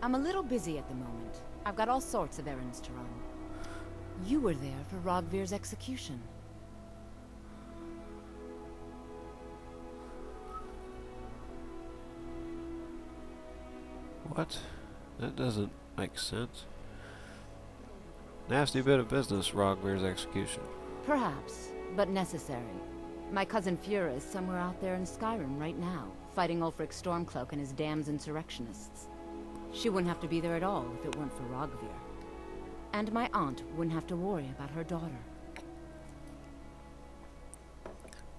I'm a little busy at the moment. I've got all sorts of errands to run. You were there for Rogvir's execution. What? That doesn't make sense. Nasty bit of business, Rogvir's execution. Perhaps, but necessary. My cousin Fura is somewhere out there in Skyrim right now, fighting Ulfric Stormcloak and his damned insurrectionists. She wouldn't have to be there at all if it weren't for Rogvir. And my aunt wouldn't have to worry about her daughter.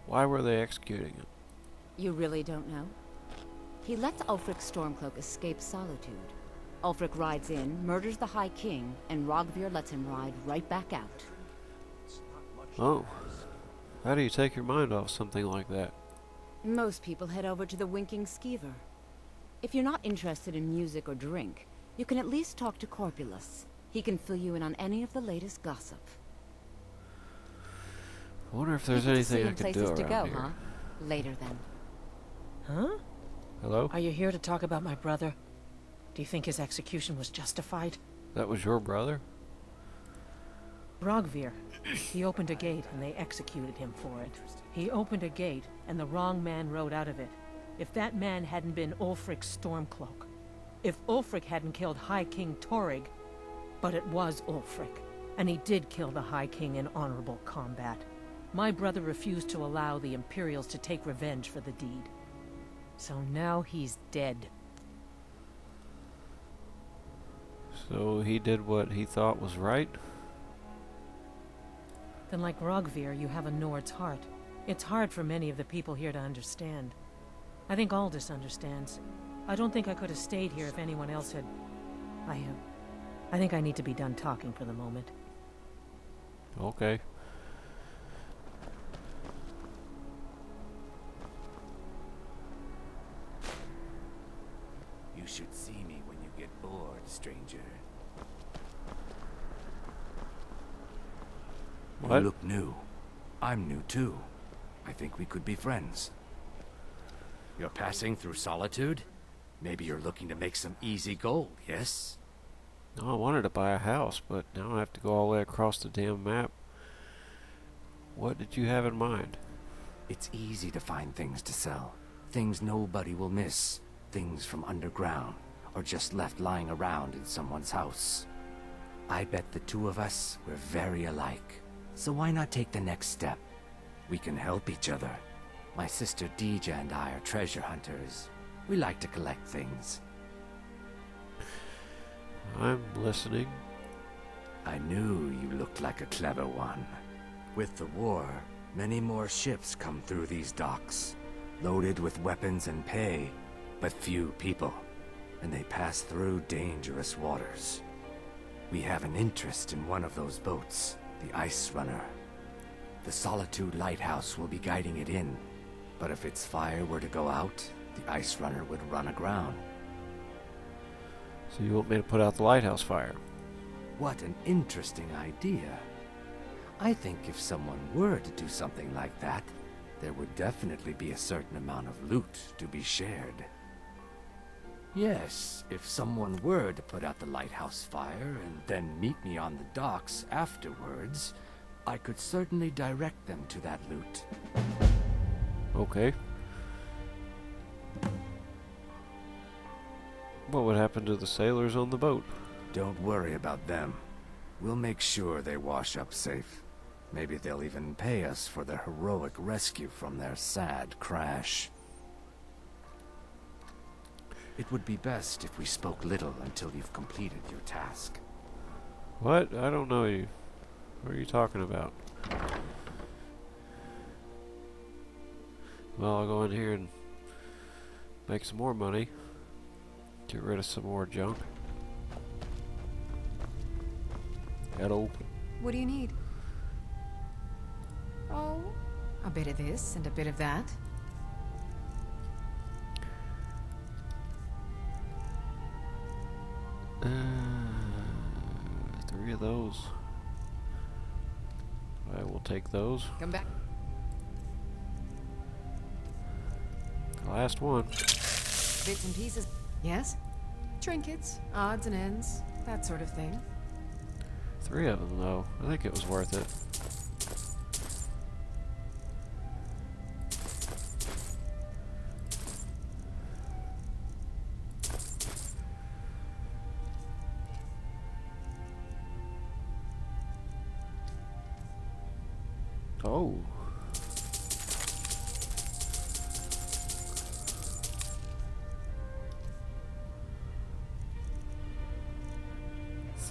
Why were they executing him? You really don't know? He lets Ulfric Stormcloak escape Solitude. Ulfric rides in, murders the High King, and Rogvir lets him ride right back out. Oh. How do you take your mind off something like that? Most people head over to the Winking Skeever. If you're not interested in music or drink, you can at least talk to Corpulus. He can fill you in on any of the latest gossip. I wonder if there's anything I could do around to go, here. huh? Later then. Huh? Hello? Are you here to talk about my brother? Do you think his execution was justified? That was your brother? Rogvir. He opened a gate and they executed him for it. He opened a gate and the wrong man rode out of it. If that man hadn't been Ulfric Stormcloak. If Ulfric hadn't killed High King Torrig. But it was Ulfric. And he did kill the High King in honorable combat. My brother refused to allow the Imperials to take revenge for the deed. So now he's dead. So he did what he thought was right? Then like Rogvir, you have a Nord's heart. It's hard for many of the people here to understand. I think Aldous understands. I don't think I could have stayed here if anyone else had... I think I need to be done talking for the moment. Okay. You should see me when you get bored, stranger. What? You look new. I'm new too. I think we could be friends. You're passing through Solitude? Maybe you're looking to make some easy gold, yes? No, I wanted to buy a house, but now I have to go all the way across the damn map. What did you have in mind? It's easy to find things to sell. Things nobody will miss. Things from underground, or just left lying around in someone's house. I bet the two of us, we're very alike. So why not take the next step? We can help each other. My sister Deeja and I are treasure hunters. We like to collect things. I'm listening. I knew you looked like a clever one. With the war, many more ships come through these docks, loaded with weapons and pay, but few people, and they pass through dangerous waters. We have an interest in one of those boats, the Ice Runner. The Solitude Lighthouse will be guiding it in, but if its fire were to go out, the Ice Runner would run aground. So you want me to put out the lighthouse fire? What an interesting idea. I think if someone were to do something like that, there would definitely be a certain amount of loot to be shared. Yes, if someone were to put out the lighthouse fire and then meet me on the docks afterwards, I could certainly direct them to that loot. Okay. What would happen to the sailors on the boat? Don't worry about them. We'll make sure they wash up safe. Maybe they'll even pay us for their heroic rescue from their sad crash. It would be best if we spoke little until you've completed your task. What? I don't know you. What are you talking about? Well, I'll go in here and make some more money. Get rid of some more junk. Hello. What do you need? Oh, a bit of this and a bit of that. Three of those. I will take those. Come back. Last one. Bits and pieces. Yes? Trinkets, odds and ends, that sort of thing. 3 of them, though. I think it was worth it. Oh.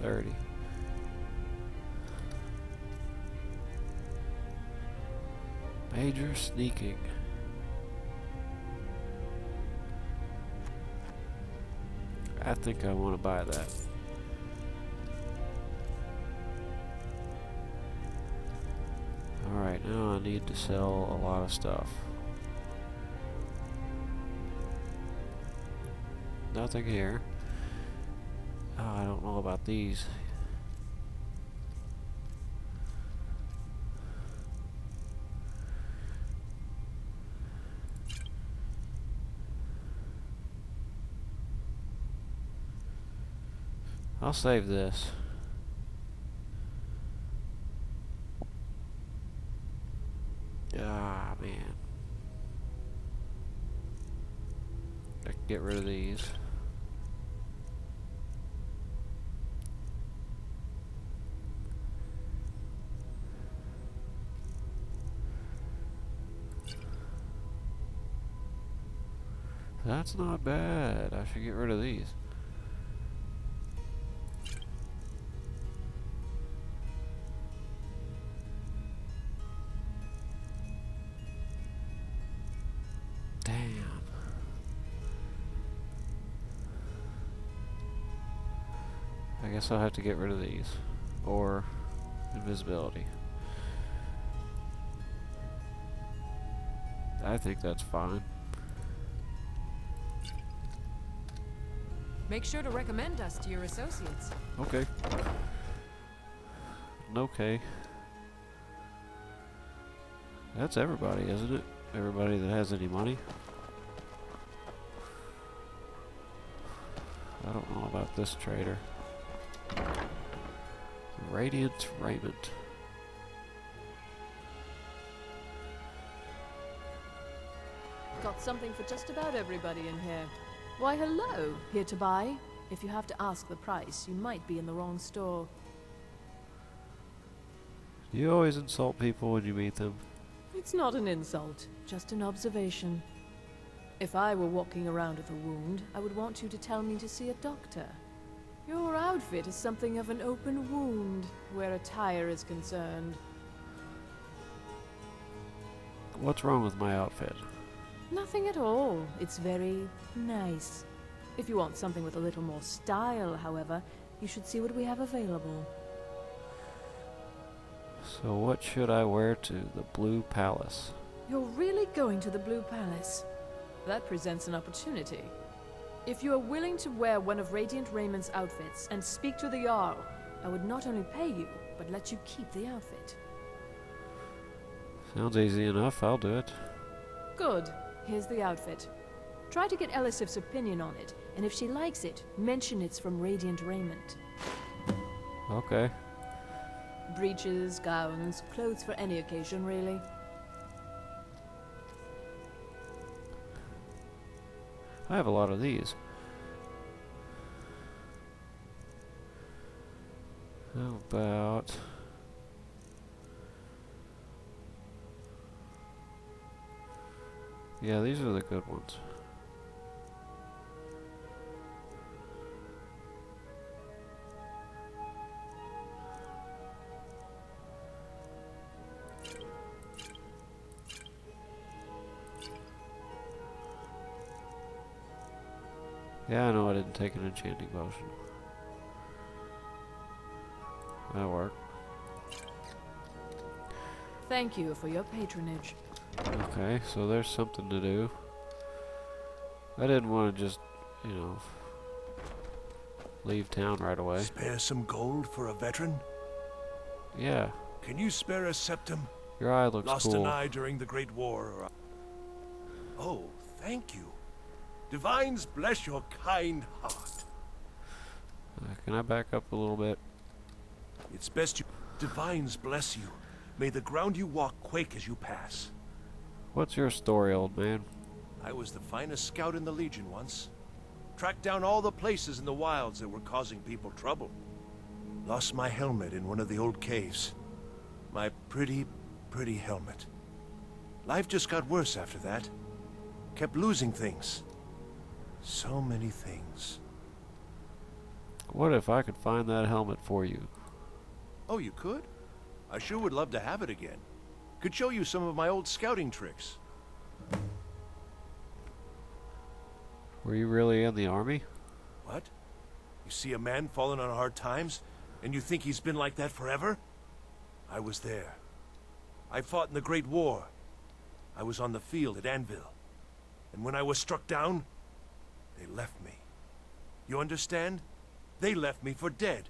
$30. Major sneaking. I think I want to buy that. Alright, now I need to sell a lot of stuff. Nothing here. Oh, I don't know about these. I'll save this. Ah, man. I can get rid of these. That's not bad. I should get rid of these. Damn. I guess I'll have to get rid of these. Or invisibility. I think that's fine. Make sure to recommend us to your associates. Okay. Okay. That's everybody, isn't it? Everybody that has any money. I don't know about this trader. Radiant Raiment. Got something for just about everybody in here. Why, hello. Here to buy? If you have to ask the price, you might be in the wrong store. Do you always insult people when you meet them? It's not an insult, just an observation. If I were walking around with a wound, I would want you to tell me to see a doctor. Your outfit is something of an open wound, where attire is concerned. What's wrong with my outfit? Nothing at all. It's very nice. If you want something with a little more style, however, you should see what we have available. So what should I wear to the Blue Palace? You're really going to the Blue Palace? That presents an opportunity. If you are willing to wear one of Radiant Raiment's outfits and speak to the Jarl, I would not only pay you, but let you keep the outfit. Sounds easy enough, I'll do it. Good. Here's the outfit. Try to get Elisif's opinion on it, and if she likes it, mention it's from Radiant Raiment. Okay. Breeches, gowns, clothes for any occasion, really. I have a lot of these. How about... Yeah, these are the good ones. Yeah, I know I didn't take an enchanting potion. That'll work. Thank you for your patronage. Okay, so there's something to do. I didn't want to just, you know, leave town right away. Spare some gold for a veteran? Yeah, Can you spare a septum? your eye looks Lost cool. an eye during the Great War. Or oh, thank you. Divines bless your kind heart. Can I back up a little bit? It's best you... Divines bless you. May the ground you walk quake as you pass. What's your story, old man? I was the finest scout in the Legion once. Tracked down all the places in the wilds that were causing people trouble. Lost my helmet in one of the old caves. My pretty helmet. Life just got worse after that. Kept losing things. So many things. What if I could find that helmet for you? Oh, you could? I sure would love to have it again. Could show you some of my old scouting tricks. Were you really in the army? What? You see a man falling on hard times, and you think he's been like that forever? I was there. I fought in the Great War. I was on the field at Anvil. And when I was struck down, they left me. You understand? They left me for dead.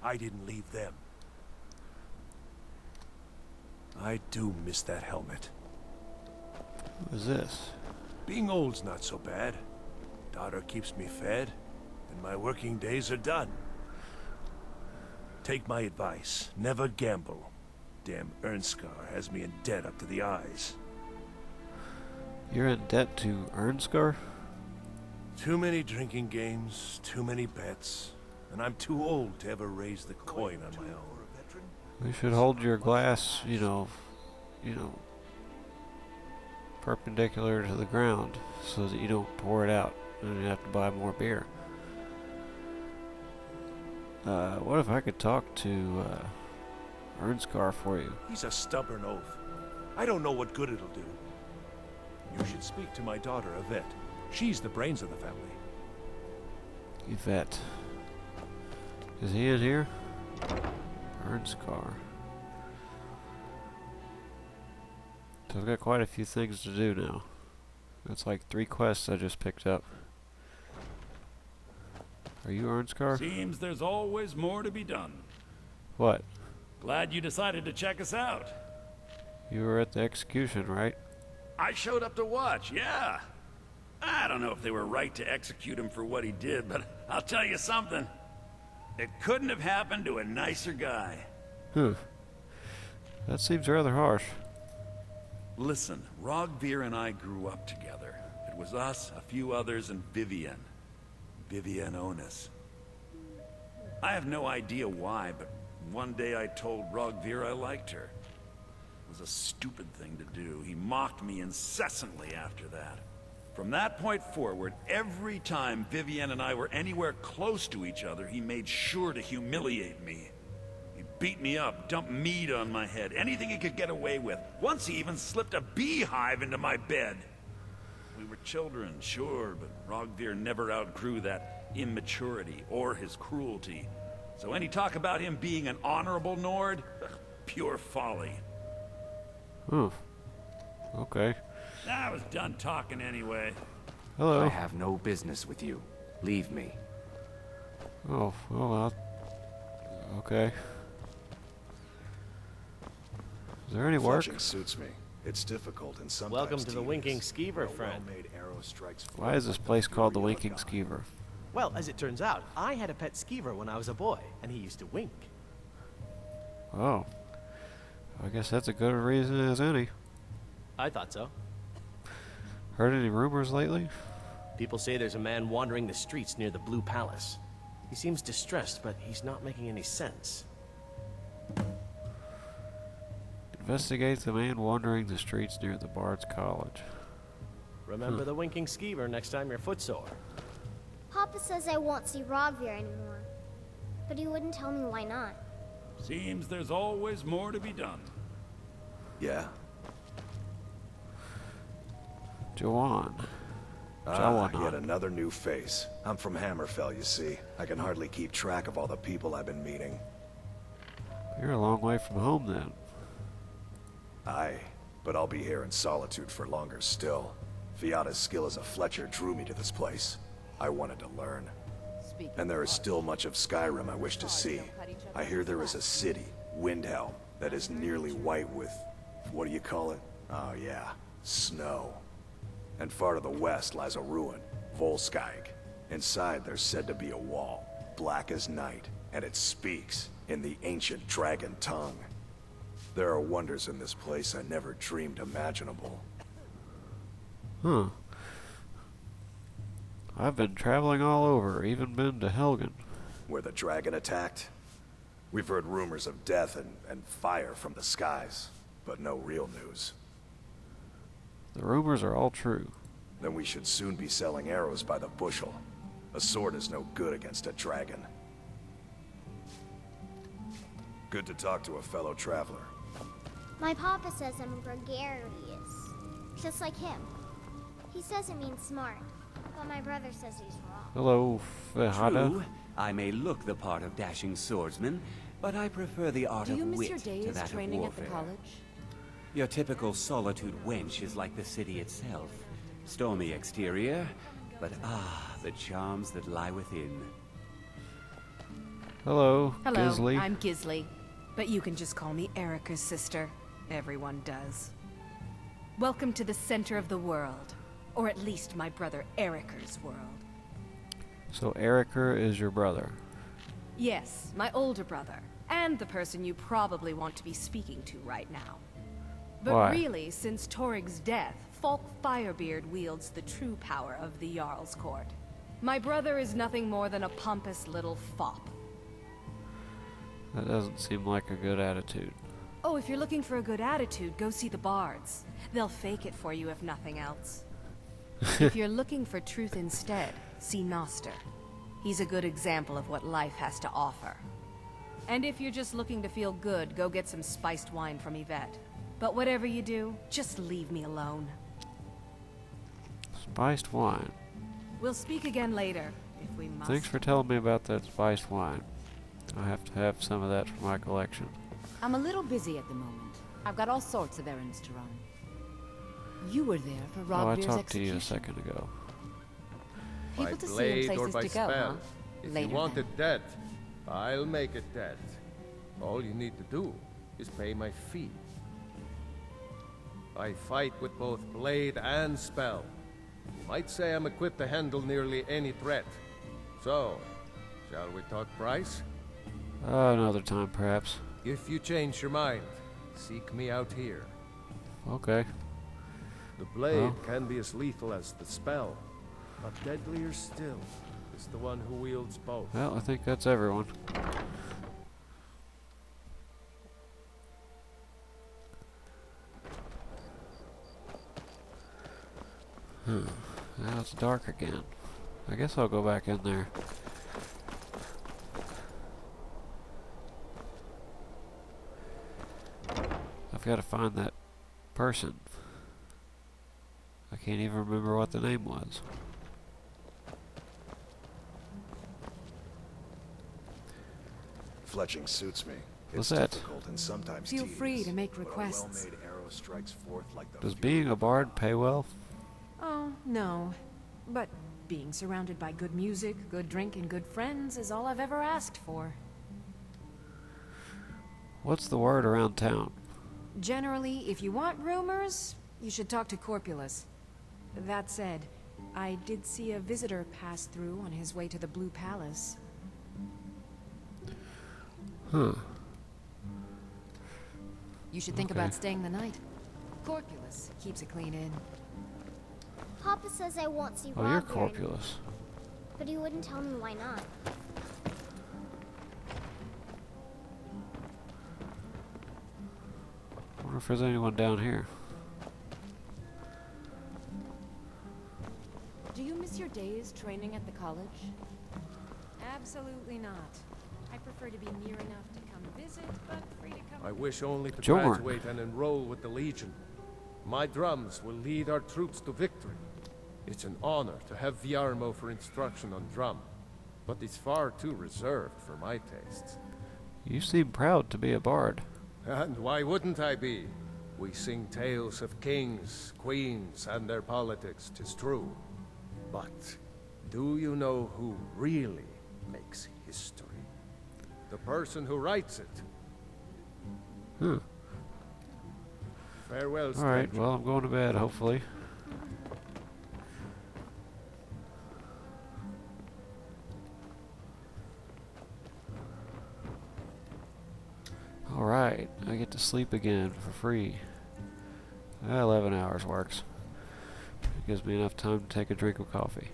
I didn't leave them. I do miss that helmet. What is this? Being old's not so bad. Daughter keeps me fed, and my working days are done. Take my advice. Never gamble. Damn Ernskar has me in debt up to the eyes. You're in debt to Ernskar? Too many drinking games, too many bets, and I'm too old to ever raise the coin on my own. You should hold your glass, you know, perpendicular to the ground so that you don't pour it out and you have to buy more beer. What if I could talk to Ernskar for you? He's a stubborn oaf. I don't know what good it'll do. You should speak to my daughter, Yvette. She's the brains of the family. Yvette. Is he in here? Ernskar. So I've got quite a few things to do now. That's like 3 quests I just picked up. Are you Ernskar? Seems there's always more to be done. What? Glad you decided to check us out. You were at the execution, right? I showed up to watch, yeah. I don't know if they were right to execute him for what he did, but I'll tell you something. It couldn't have happened to a nicer guy. That seems rather harsh. Listen, Rogvir and I grew up together. It was us, a few others, and Vivienne. Vivienne Onus. I have no idea why, but one day I told Rogvir I liked her. It was a stupid thing to do. He mocked me incessantly after that. From that point forward, every time Vivienne and I were anywhere close to each other, he made sure to humiliate me. He beat me up, dumped meat on my head, anything he could get away with. Once he even slipped a beehive into my bed. We were children, sure, but Rogvir never outgrew that immaturity or his cruelty. So any talk about him being an honorable Nord? Pure folly. Okay. I was done talking anyway. Hello. I have no business with you. Leave me. Oh, well, okay. Is there any work? Fletching suits me. It's difficult and sometimes Welcome to the tedious. Winking Skeever, A friend. well-made arrow strikes Why is this place called the Winking fury of a Skeever? Well, as it turns out, I had a pet skeever when I was a boy, and he used to wink. Oh. I guess that's a good reason as any. I thought so. Heard any rumors lately? People say there's a man wandering the streets near the Blue Palace. He seems distressed, but he's not making any sense. Investigate the man wandering the streets near the Bard's College. Remember the Winking Skeever next time you're footsore. Papa says I won't see Rogvir anymore. But he wouldn't tell me why not. Seems there's always more to be done. Yeah. Joanne. Yet another new face. I'm from Hammerfell, you see. I can hardly keep track of all the people I've been meeting. You're a long way from home then. Aye, but I'll be here in solitude for longer still. Fiata's skill as a Fletcher drew me to this place. I wanted to learn. And there is still much of Skyrim I wish to see. I hear there is a city, Windhelm, that is nearly white with... what do you call it? Oh yeah, snow. And far to the west lies a ruin, Volskag. Inside there's said to be a wall. black as night, and it speaks in the ancient dragon tongue. There are wonders in this place I never dreamed imaginable. Huh. I've been traveling all over, even been to Helgen. Where the dragon attacked? We've heard rumors of death and fire from the skies, but no real news. The rumors are all true. Then we should soon be selling arrows by the bushel. A sword is no good against a dragon. Good to talk to a fellow traveler. My papa says I'm gregarious, just like him. He says it means smart, but my brother says he's wrong. Hello, Fajada. True, I may look the part of dashing swordsman, but I prefer the art Do you of miss wit your to days that of training at the warfare. college? Your typical solitude wench is like the city itself. Stormy exterior, but the charms that lie within. Hello, Hello, Gisley. I'm Gisley, but you can just call me Erica's sister. Everyone does. Welcome to the center of the world, or at least my brother Erica's world. So Erica is your brother. Yes, my older brother, and the person you probably want to be speaking to right now. But Why? really, since Torig's death, Falk Firebeard wields the true power of the Jarl's court. My brother is nothing more than a pompous little fop. That doesn't seem like a good attitude. Oh, if you're looking for a good attitude, go see the bards. They'll fake it for you if nothing else. If you're looking for truth instead, see Noster. He's a good example of what life has to offer. And if you're just looking to feel good, go get some spiced wine from Yvette. But whatever you do, just leave me alone. Spiced wine. We'll speak again later, if we must. Thanks for telling me about that spiced wine. I have to have some of that for my collection. I'm a little busy at the moment. I've got all sorts of errands to run. You were there for Oh, I Rogvir's talked to you execution. a second ago. People By to see and blade or places by to go, spell. huh? If Later you want then. it dead, I'll make it dead. All you need to do is pay my fee. I fight with both blade and spell. You might say I'm equipped to handle nearly any threat. So, shall we talk price? Another time, perhaps. If you change your mind, seek me out here. Okay. The blade Well. can be as lethal as the spell, but deadlier still is the one who wields both. Well, I think that's everyone. Now it's dark again. I guess I'll go back in there. I've got to find that person. I can't even remember what the name was. Fletching suits me. What's It's that? difficult and sometimes Feel tedious, free to make but a requests. well-made arrow strikes forth like the Does fury being a of bard pay well? Oh, no. But being surrounded by good music, good drink, and good friends is all I've ever asked for. What's the word around town? Generally, if you want rumors, you should talk to Corpulus. That said, I did see a visitor pass through on his way to the Blue Palace. Huh. You should think Okay. about staying the night. Corpulus keeps a clean inn. Papa says I won't see Oh, you're Rob here anymore, Corpulus. but he wouldn't tell me why not. I wonder if there's anyone down here. Do you miss your days training at the college? Absolutely not. I prefer to be near enough to come visit, but free to come. I wish only to Jorn. graduate and enroll with the Legion. My drums will lead our troops to victory. It's an honor to have Viarmo for instruction on drum, but it's far too reserved for my tastes. You seem proud to be a bard. And why wouldn't I be? We sing tales of kings, queens, and their politics, 'tis true. But do you know who really makes history? The person who writes it. Huh. Farewell, Alright, stranger. well, I'm going to bed, hopefully. to sleep again for free. 11 hours works. It gives me enough time to take a drink of coffee.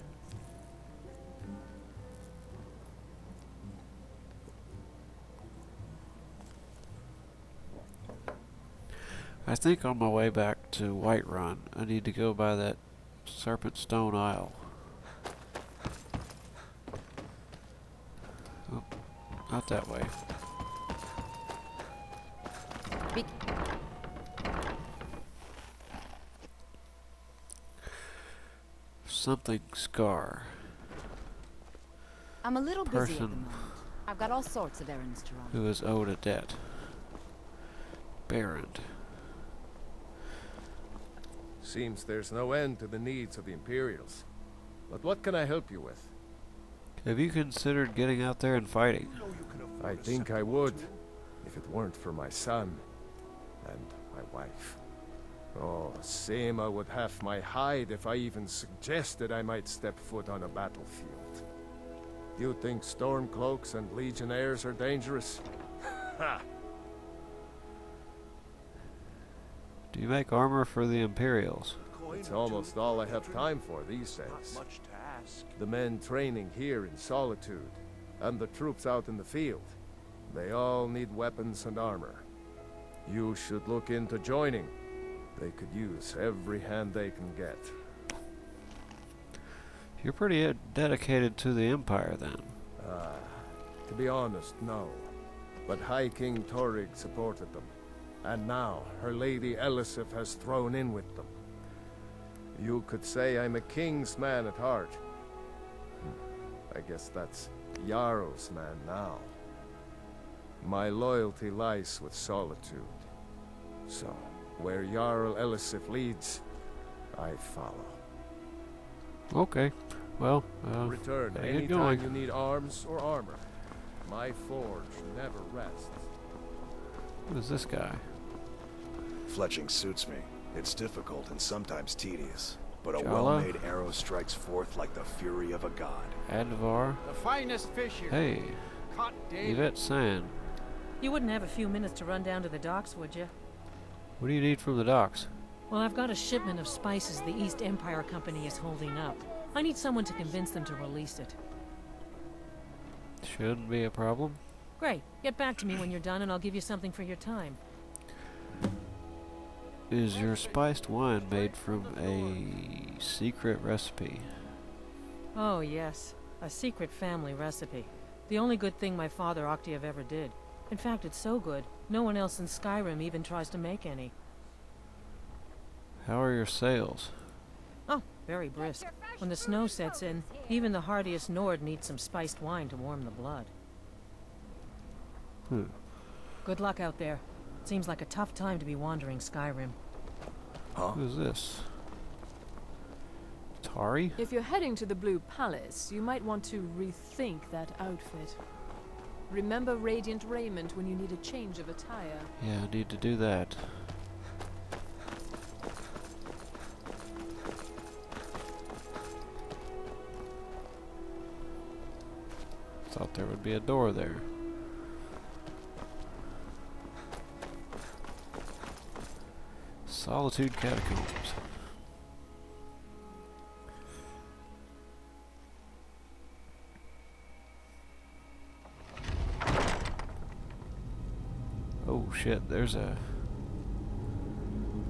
I think on my way back to Whiterun, I need to go by that Serpent Stone Isle. Oh, not that way. Something Scar. I'm a little busy at the Person moment. I've got all sorts of errands to run. who is owed a debt. Baron. Seems there's no end to the needs of the Imperials. But what can I help you with? Have you considered getting out there and fighting? I think I would, if it weren't for my son and my wife. Oh, Seema would have my hide if I even suggested I might step foot on a battlefield. You think Stormcloaks and Legionnaires are dangerous? Ha! Do you make armor for the Imperials? It's almost all I have time for these days. The men training here in Solitude, and the troops out in the field, they all need weapons and armor. You should look into joining. They could use every hand they can get. You're pretty dedicated to the Empire, then. To be honest, no. But High King Torrig supported them. And now, her Lady Elisif has thrown in with them. You could say I'm a king's man at heart. I guess that's Yarrow's man now. My loyalty lies with Solitude. So, where Jarl Elisif leads, I follow. Okay. Well, return gotta get anytime going. you need arms or armor. My forge never rests. Who is this guy? Fletching suits me. It's difficult and sometimes tedious, but a Jala? well-made arrow strikes forth like the fury of a god. Advar. The finest fish here. Hey. Caught daily. Yvette Sand. You wouldn't have a few minutes to run down to the docks, would you? What do you need from the docks? Well, I've got a shipment of spices the East Empire Company is holding up. I need someone to convince them to release it. Shouldn't be a problem. Great. Get back to me when you're done and I'll give you something for your time. Is your spiced wine made from a secret recipe? Oh, yes. A secret family recipe. The only good thing my father Octave ever did. In fact, it's so good, no one else in Skyrim even tries to make any. How are your sales? Oh, very brisk. When the snow sets in, even the hardiest Nord needs some spiced wine to warm the blood. Good luck out there. Seems like a tough time to be wandering Skyrim. Huh? Who's this? Tari? If you're heading to the Blue Palace, you might want to rethink that outfit. Remember Radiant Raiment when you need a change of attire. Yeah, I need to do that. Thought there would be a door there. Solitude Catacombs. Oh shit, there's a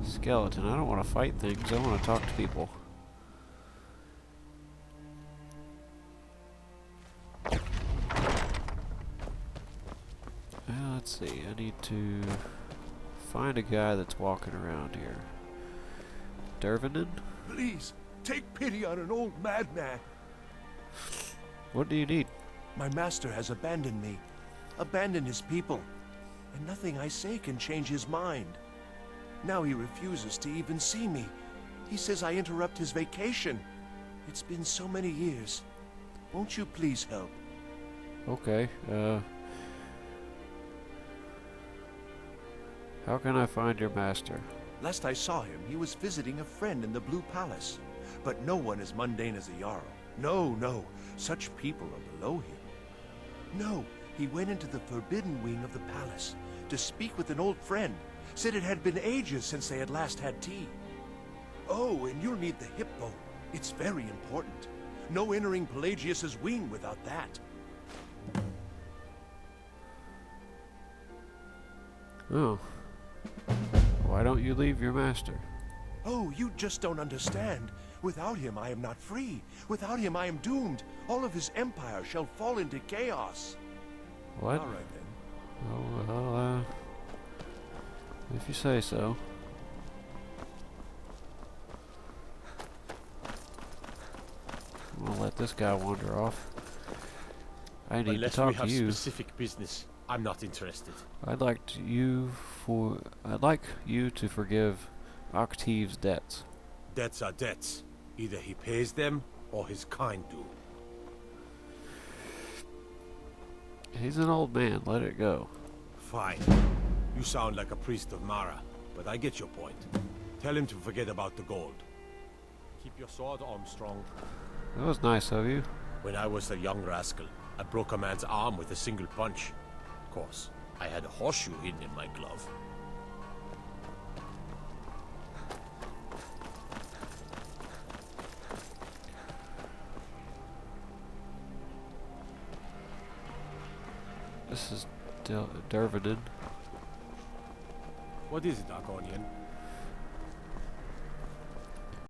skeleton. I don't want to fight things, I want to talk to people. Let's see, I need to find a guy that's walking around here. Dervinen? Please, take pity on an old madman. What do you need? My master has abandoned me, abandoned his people, and nothing I say can change his mind. Now he refuses to even see me. He says I interrupt his vacation. It's been so many years. Won't you please help? Okay, how can I find your master? Last I saw him, he was visiting a friend in the Blue Palace. But no one as mundane as a Jarl. No, no. Such people are below him. No, he went into the forbidden wing of the palace, to speak with an old friend. Said it had been ages since they had last had tea. Oh, and you'll need the hip bone. It's very important. No entering Pelagius's wing without that. Oh. Why don't you leave your master? Oh, you just don't understand. Without him, I am not free. Without him, I am doomed. All of his empire shall fall into chaos. What? All right, then. Oh, well, if you say so. I'm gonna let this guy wander off. I need Unless to talk we have to you. specific business, I'm not interested. I'd like you to forgive Octave's debts. Debts are debts. Either he pays them, or his kind do. He's an old man, let it go. Fine. You sound like a priest of Mara, but I get your point. Tell him to forget about the gold. Keep your sword, Armstrong. That was nice of you. When I was a young rascal, I broke a man's arm with a single punch. Of course, I had a horseshoe hidden in my glove. This is Dervaden. What is it, Arconian?